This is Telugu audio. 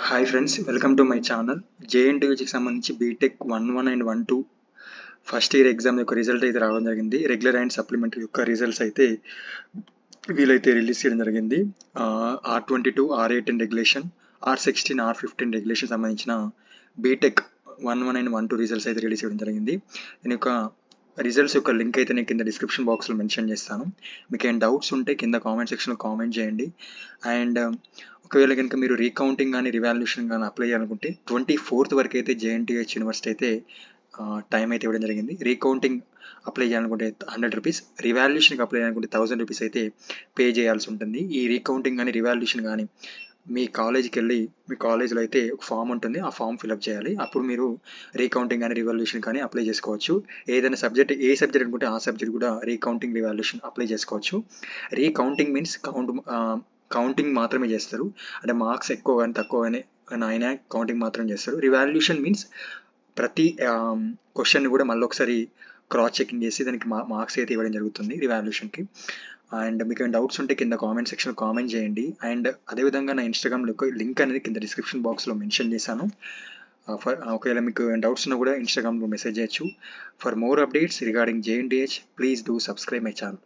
Hi friends, welcome to my channel. జేఎన్టీయూకి సంబంధించి BTech 1-1 and 1-2 first year exam యొక్క రిజల్ట్ అయితే రావడం జరిగింది. రెగ్యులర్ అండ్ సప్లిమెంటరీ యొక్క రిజల్ట్స్ అయితే వీలైతే రిలీజ్ చేయడం జరిగింది. R22, R18 regulation, R16, R15 regulation సంబంధించిన బీటెక్ 1-1 అండ్ 1-2 రిజల్ట్స్ అయితే రిలీజ్ చేయడం జరిగింది. దీని యొక్క రిజల్ట్స్ యొక్క లింక్ అయితే నేను కింద డిస్క్రిప్షన్ బాక్స్లో మెన్షన్ చేస్తాను. మీకు ఏం డౌట్స్ ఉంటే కింద కామెంట్ సెక్షన్లో కామెంట్ చేయండి. అండ్ ఒకవేళ కనుక మీరు రీకౌంటింగ్ కానీ రివాల్యూషన్ కానీ అప్లై చేయాలనుకుంటే 24th వరకు అయితే జేఎన్టీహెచ్ యూనివర్సిటీ అయితే టైం అయితే ఇవ్వడం జరిగింది. రీకౌంటింగ్ అప్లై చేయాలనుకుంటే 100 రూపీస్, రివాల్యూషన్కి అప్లై చేయాలనుకుంటే 1000 రూపీస్ అయితే పే చేయాల్సి ఉంటుంది. ఈ రీకౌంటింగ్ కానీ రివాల్యూషన్ కానీ మీ కాలేజీకి వెళ్ళి మీ కాలేజ్లో అయితే ఒక ఫామ్ ఉంటుంది, ఆ ఫామ్ ఫిల్అప్ చేయాలి. అప్పుడు మీరు రీకౌంటింగ్ కానీ రివాల్యూషన్ కానీ అప్లై చేసుకోవచ్చు. ఏదైనా సబ్జెక్ట్ ఏ సబ్జెక్ట్ అనుకుంటే ఆ సబ్జెక్ట్ కూడా రీకౌంటింగ్ రివాల్యూషన్ అప్లై చేసుకోవచ్చు. రీకౌంటింగ్ మీన్స్ కౌంటింగ్ మాత్రమే చేస్తారు, అంటే మార్క్స్ ఎక్కువ కానీ తక్కువ కానీ అయినా కౌంటింగ్ మాత్రం చేస్తారు. రివాల్యూషన్ మీన్స్ ప్రతి క్వశ్చన్ కూడా మళ్ళీ ఒకసారి క్రాస్ చెకింగ్ చేసి దానికి మార్క్స్ అయితే ఇవ్వడం జరుగుతుంది రివాల్యూషన్కి. అండ్ మీకు ఏమైనా డౌట్స్ ఉంటే కింద కామెంట్ సెక్షన్లో కామెంట్ చేయండి. అండ్ అదేవిధంగా నా ఇన్స్టాగ్రామ్ లింక్ అనేది కింద డిస్క్రిప్షన్ బాక్స్లో మెన్షన్ చేశాను. ఒకవేళ మీకు ఏమైనా డౌట్స్ ఉన్నా కూడా ఇన్స్టాగ్రామ్లో మెసేజ్ చేయొచ్చు. For more updates regarding JNTH, please do subscribe my channel.